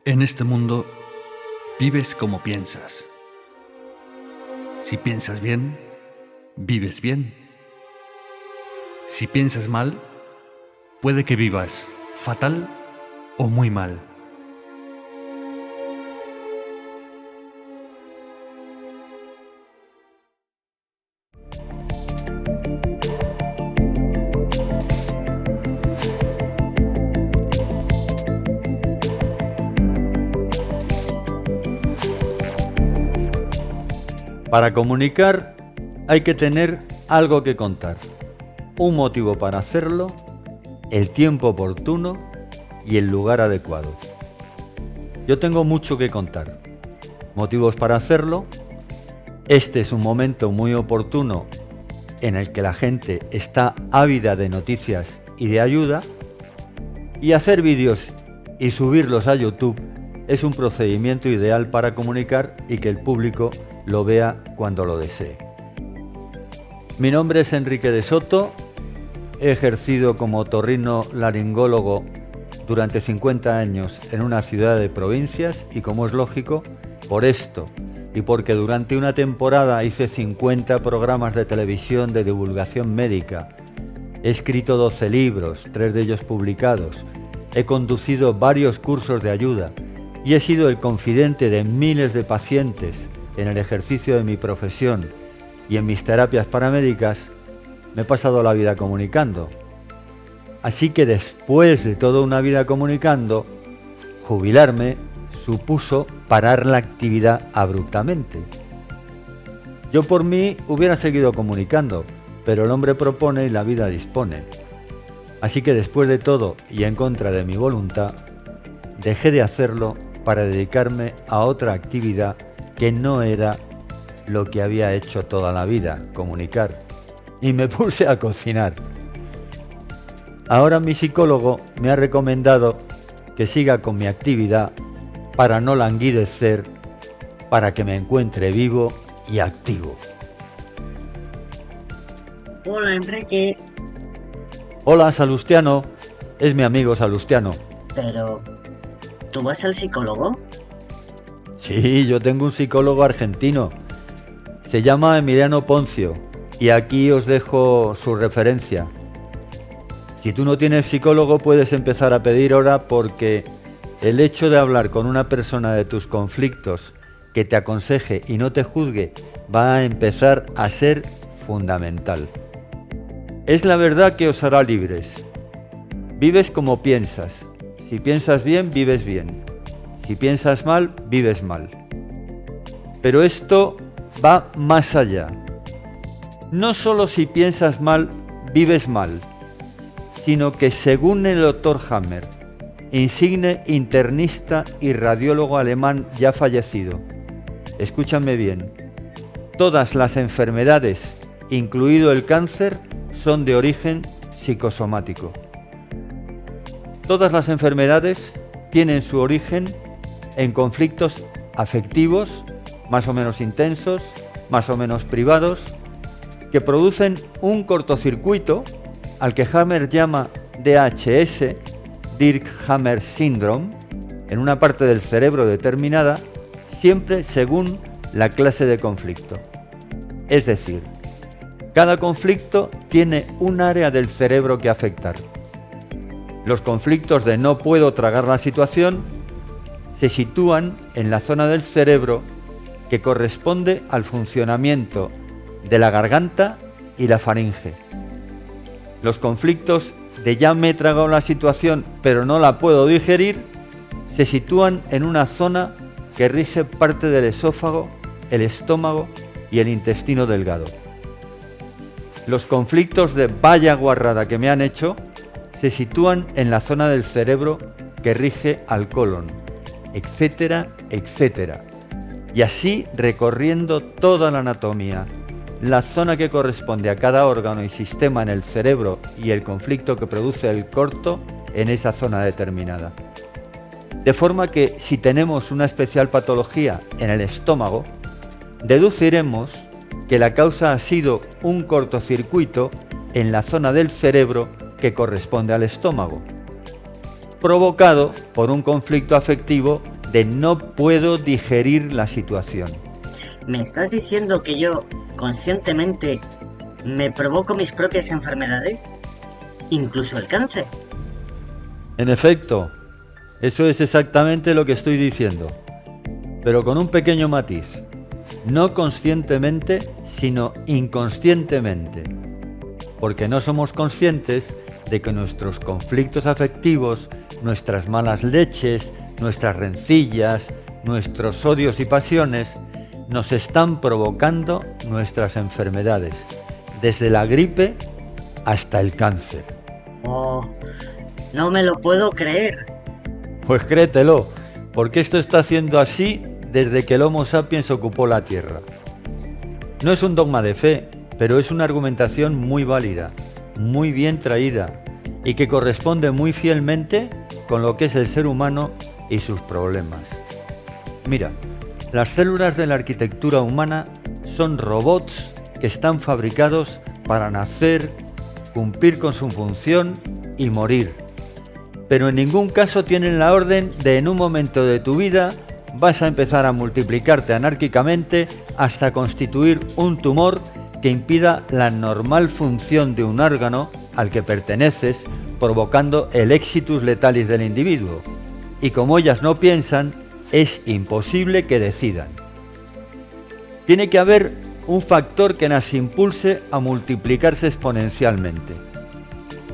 En este mundo, vives como piensas. Si piensas bien, vives bien. Si piensas mal, puede que vivas fatal o muy mal. Para comunicar hay que tener algo que contar, un motivo para hacerlo, el tiempo oportuno y el lugar adecuado. Yo tengo mucho que contar, motivos para hacerlo. Este es un momento muy oportuno en el que la gente está ávida de noticias y de ayuda, y hacer vídeos y subirlos a YouTube es un procedimiento ideal para comunicar y que el público lo vea cuando lo desee. Mi nombre es Enrique de Soto, he ejercido como otorrinolaringólogo durante 50 años en una ciudad de provincias y, como es lógico, por esto y porque durante una temporada hice 50 programas de televisión de divulgación médica, he escrito 12 libros, 3 de ellos publicados, he conducido varios cursos de ayuda y he sido el confidente de miles de pacientes en el ejercicio de mi profesión y en mis terapias paramédicas. Me he pasado la vida comunicando. Así que después de toda una vida comunicando, jubilarme supuso parar la actividad abruptamente. Yo por mí hubiera seguido comunicando, pero el hombre propone y la vida dispone. Así que después de todo y en contra de mi voluntad, dejé de hacerlo para dedicarme a otra actividad que no era lo que había hecho toda la vida, comunicar, y me puse a cocinar. Ahora mi psicólogo me ha recomendado que siga con mi actividad para no languidecer, para que me encuentre vivo y activo. Hola, Enrique. Hola, Salustiano, es mi amigo Salustiano. Pero, ¿tú vas al psicólogo? Sí, yo tengo un psicólogo argentino. Se llama Emiliano Poncio y aquí os dejo su referencia. Si tú no tienes psicólogo, puedes empezar a pedir hora, porque el hecho de hablar con una persona de tus conflictos, que te aconseje y no te juzgue, va a empezar a ser fundamental. Es la verdad que os hará libres. Vives como piensas. Si piensas bien, vives bien. Si piensas mal, vives mal. Pero esto va más allá. No solo si piensas mal, vives mal, sino que según el Dr. Hammer, insigne internista y radiólogo alemán ya fallecido, escúchame bien, todas las enfermedades, incluido el cáncer, son de origen psicosomático. Todas las enfermedades tienen su origen en conflictos afectivos, más o menos intensos, más o menos privados, que producen un cortocircuito al que Hammer llama DHS, Dirk-Hammer Syndrome, en una parte del cerebro determinada, siempre según la clase de conflicto. Es decir, cada conflicto tiene un área del cerebro que afectar. Los conflictos de no puedo tragar la situación se sitúan en la zona del cerebro que corresponde al funcionamiento de la garganta y la faringe. Los conflictos de ya me he tragado la situación pero no la puedo digerir se sitúan en una zona que rige parte del esófago, el estómago y el intestino delgado. Los conflictos de vaya guarrada que me han hecho se sitúan en la zona del cerebro que rige al colon, etcétera, etcétera. Y así recorriendo toda la anatomía, la zona que corresponde a cada órgano y sistema en el cerebro y el conflicto que produce el corto en esa zona determinada. De forma que si tenemos una especial patología en el estómago, deduciremos que la causa ha sido un cortocircuito en la zona del cerebro que corresponde al estómago, provocado por un conflicto afectivo de no puedo digerir la situación. ¿Me estás diciendo que yo, conscientemente, me provoco mis propias enfermedades? ¿Incluso el cáncer? En efecto, eso es exactamente lo que estoy diciendo, pero con un pequeño matiz. No conscientemente, sino inconscientemente, porque no somos conscientes de que nuestros conflictos afectivos, nuestras malas leches, nuestras rencillas, nuestros odios y pasiones nos están provocando nuestras enfermedades, desde la gripe hasta el cáncer. Oh, no me lo puedo creer. Pues créetelo, porque esto está siendo así desde que el Homo sapiens ocupó la Tierra. No es un dogma de fe, pero es una argumentación muy válida, muy bien traída y que corresponde muy fielmente con lo que es el ser humano y sus problemas. Mira, las células de la arquitectura humana son robots que están fabricados para nacer, cumplir con su función y morir. Pero en ningún caso tienen la orden de en un momento de tu vida vas a empezar a multiplicarte anárquicamente hasta constituir un tumor que impida la normal función de un órgano al que perteneces, provocando el exitus letalis del individuo. Y como ellas no piensan, es imposible que decidan. Tiene que haber un factor que las impulse a multiplicarse exponencialmente.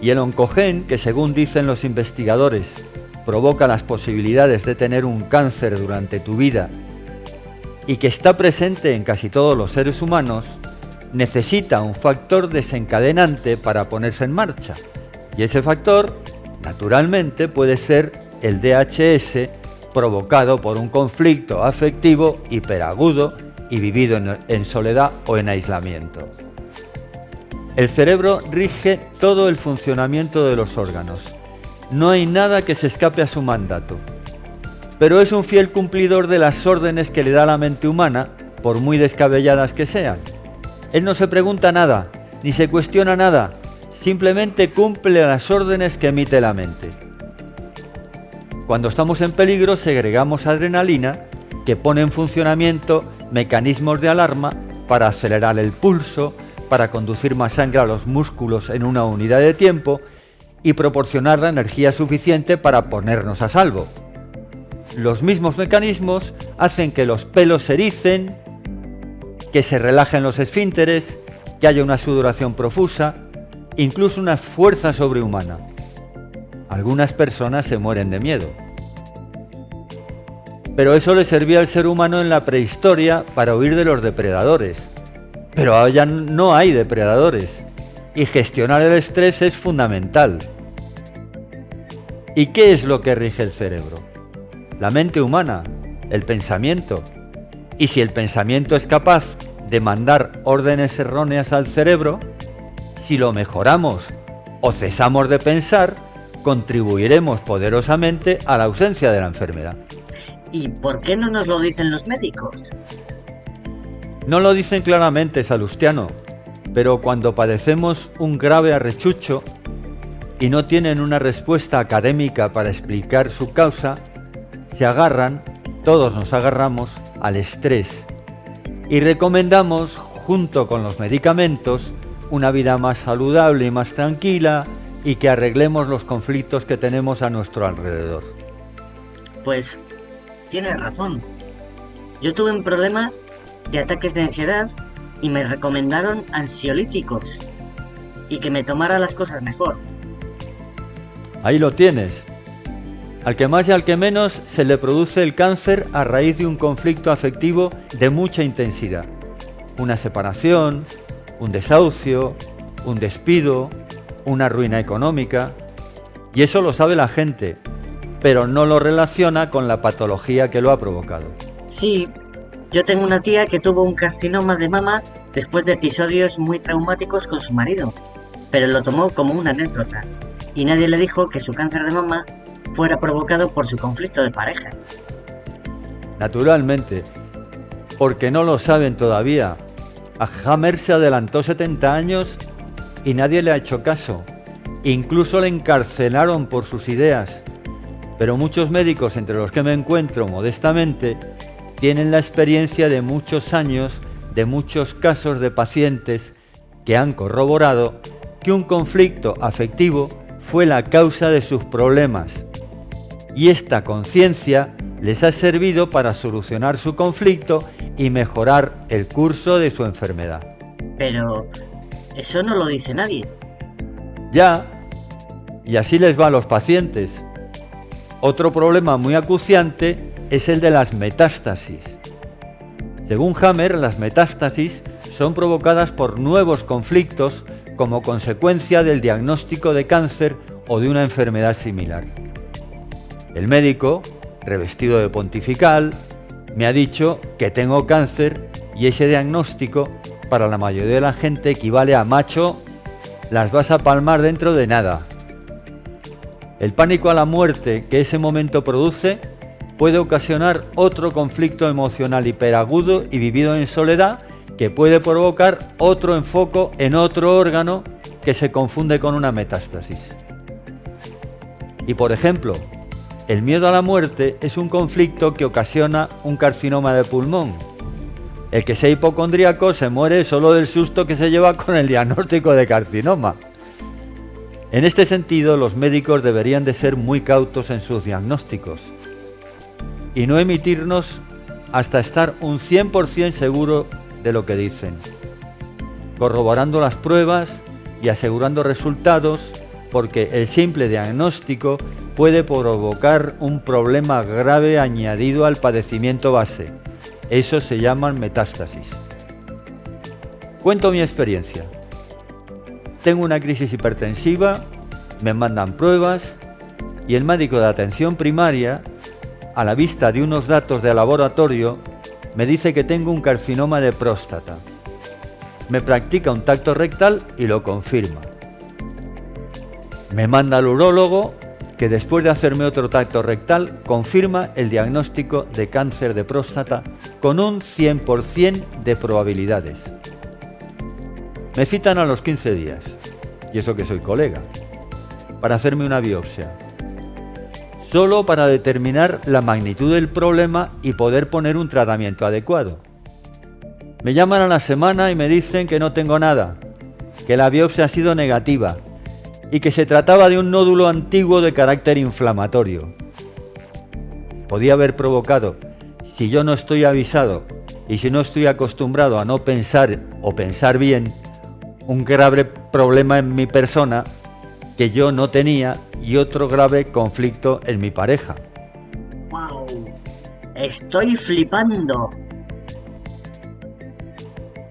Y el oncogen, que según dicen los investigadores, provoca las posibilidades de tener un cáncer durante tu vida y que está presente en casi todos los seres humanos, necesita un factor desencadenante para ponerse en marcha. Y ese factor, naturalmente, puede ser el DHS provocado por un conflicto afectivo hiperagudo y vivido en soledad o en aislamiento. El cerebro rige todo el funcionamiento de los órganos. No hay nada que se escape a su mandato. Pero es un fiel cumplidor de las órdenes que le da la mente humana, por muy descabelladas que sean. Él no se pregunta nada, ni se cuestiona nada, simplemente cumple las órdenes que emite la mente. Cuando estamos en peligro segregamos adrenalina, que pone en funcionamiento mecanismos de alarma para acelerar el pulso, para conducir más sangre a los músculos en una unidad de tiempo y proporcionar la energía suficiente para ponernos a salvo. Los mismos mecanismos hacen que los pelos se ericen, que se relajen los esfínteres, que haya una sudoración profusa, incluso una fuerza sobrehumana. Algunas personas se mueren de miedo. Pero eso le servía al ser humano en la prehistoria para huir de los depredadores. Pero ahora ya no hay depredadores y gestionar el estrés es fundamental. ¿Y qué es lo que rige el cerebro? La mente humana, el pensamiento. Y si el pensamiento es capaz de mandar órdenes erróneas al cerebro, si lo mejoramos o cesamos de pensar, contribuiremos poderosamente a la ausencia de la enfermedad. ¿Y por qué no nos lo dicen los médicos? No lo dicen claramente, Salustiano, pero cuando padecemos un grave arrechucho y no tienen una respuesta académica para explicar su causa, se agarran, todos nos agarramos, al estrés y recomendamos, junto con los medicamentos, una vida más saludable y más tranquila y que arreglemos los conflictos que tenemos a nuestro alrededor. Pues tienes razón. Yo tuve un problema de ataques de ansiedad y me recomendaron ansiolíticos y que me tomara las cosas mejor. Ahí lo tienes. Al que más y al que menos se le produce el cáncer a raíz de un conflicto afectivo de mucha intensidad. Una separación, un desahucio, un despido, una ruina económica. Y eso lo sabe la gente, pero no lo relaciona con la patología que lo ha provocado. Sí, yo tengo una tía que tuvo un carcinoma de mama después de episodios muy traumáticos con su marido, pero lo tomó como una anécdota y nadie le dijo que su cáncer de mama fuera provocado por su conflicto de pareja. Naturalmente, porque no lo saben todavía. A Hammer se adelantó 70 años y nadie le ha hecho caso. Incluso le encarcelaron por sus ideas. pero muchos médicos, entre los que me encuentro modestamente, tienen la experiencia de muchos años, de muchos casos de pacientes que han corroborado que un conflicto afectivo fue la causa de sus problemas. Y esta conciencia les ha servido para solucionar su conflicto y mejorar el curso de su enfermedad. Pero eso no lo dice nadie. Ya, y así les va a los pacientes. Otro problema muy acuciante es el de las metástasis. Según Hammer, las metástasis son provocadas por nuevos conflictos como consecuencia del diagnóstico de cáncer o de una enfermedad similar. El médico, revestido de pontifical, me ha dicho que tengo cáncer y ese diagnóstico para la mayoría de la gente equivale a macho, las vas a palmar dentro de nada. El pánico a la muerte que ese momento produce puede ocasionar otro conflicto emocional hiperagudo y vivido en soledad que puede provocar otro enfoque en otro órgano que se confunde con una metástasis. Y por ejemplo, el miedo a la muerte es un conflicto que ocasiona un carcinoma de pulmón. El que sea hipocondríaco se muere solo del susto que se lleva con el diagnóstico de carcinoma. En este sentido, los médicos deberían de ser muy cautos en sus diagnósticos y no emitirnos hasta estar un 100% seguro de lo que dicen, corroborando las pruebas y asegurando resultados, porque el simple diagnóstico puede provocar un problema grave añadido al padecimiento base. Eso se llaman metástasis. Cuento mi experiencia. Tengo una crisis hipertensiva, me mandan pruebas y el médico de atención primaria, a la vista de unos datos de laboratorio, me dice que tengo un carcinoma de próstata. Me practica un tacto rectal y lo confirma. Me manda al urólogo, que después de hacerme otro tacto rectal confirma el diagnóstico de cáncer de próstata con un 100% de probabilidades. Me citan a los 15 días, y eso que soy colega, para hacerme una biopsia, solo para determinar la magnitud del problema y poder poner un tratamiento adecuado. Me llaman a la semana y me dicen que no tengo nada, que la biopsia ha sido negativa y que se trataba de un nódulo antiguo de carácter inflamatorio. Podía haber provocado, si yo no estoy avisado y si no estoy acostumbrado a no pensar o pensar bien, un grave problema en mi persona que yo no tenía y otro grave conflicto en mi pareja. ¡Wow! ¡Estoy flipando!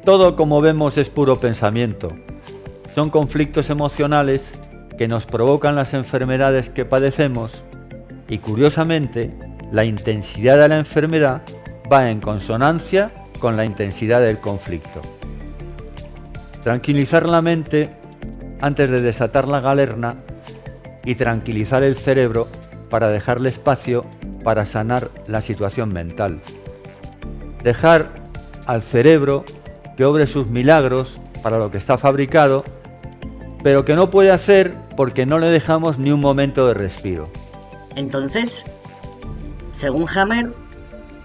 Todo, como vemos, es puro pensamiento. Son conflictos emocionales que nos provocan las enfermedades que padecemos y, curiosamente, la intensidad de la enfermedad va en consonancia con la intensidad del conflicto. Tranquilizar la mente antes de desatar la galerna y tranquilizar el cerebro para dejarle espacio para sanar la situación mental. Dejar al cerebro que obre sus milagros para lo que está fabricado, pero que no puede hacer porque no le dejamos ni un momento de respiro. Entonces, según Hammer,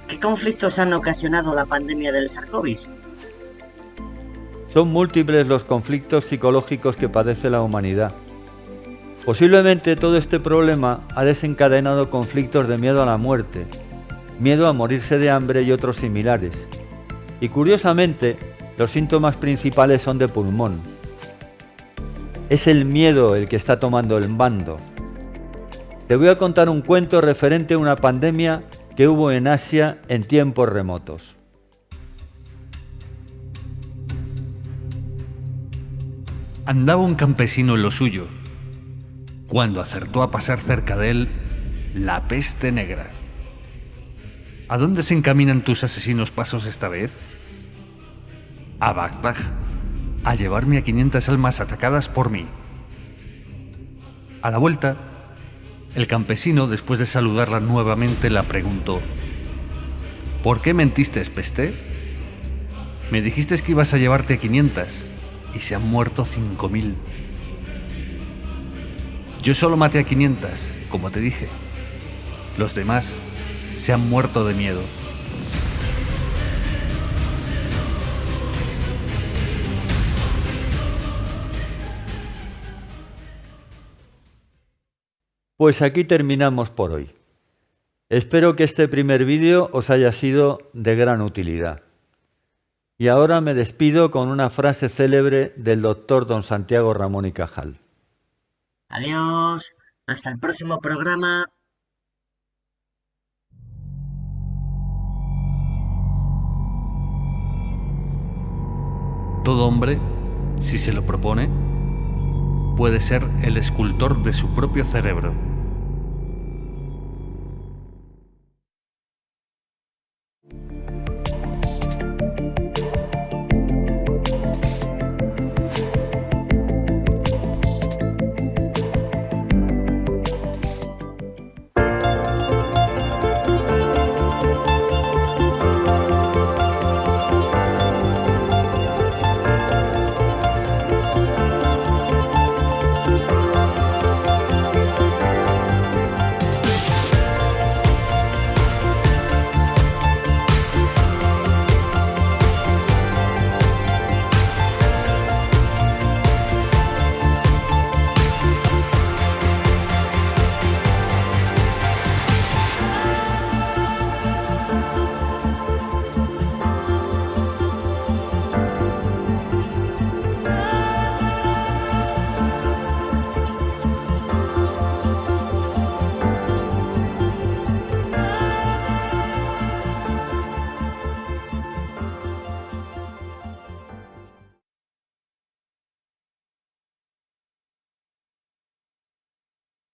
¿qué conflictos han ocasionado la pandemia del SARS-CoV? Son múltiples los conflictos psicológicos que padece la humanidad. Posiblemente todo este problema ha desencadenado conflictos de miedo a la muerte, miedo a morirse de hambre y otros similares. Y curiosamente, los síntomas principales son de pulmón. Es el miedo el que está tomando el mando. Te voy a contar un cuento referente a una pandemia que hubo en Asia en tiempos remotos. Andaba un campesino en lo suyo, cuando acertó a pasar cerca de él la peste negra. ¿A dónde se encaminan tus asesinos pasos esta vez? A Bagdad, a llevarme a 500 almas atacadas por mí. A la vuelta, el campesino, después de saludarla nuevamente, la preguntó: ¿por qué mentiste, peste? Me dijiste que ibas a llevarte a 500 y se han muerto 5000. Yo solo maté a 500, como te dije, Los demás se han muerto de miedo. Pues aquí terminamos por hoy. Espero que este primer vídeo os haya sido de gran utilidad. Y ahora me despido con una frase célebre del doctor don Santiago Ramón y Cajal. Adiós, hasta el próximo programa. Todo hombre, si se lo propone, puede ser el escultor de su propio cerebro.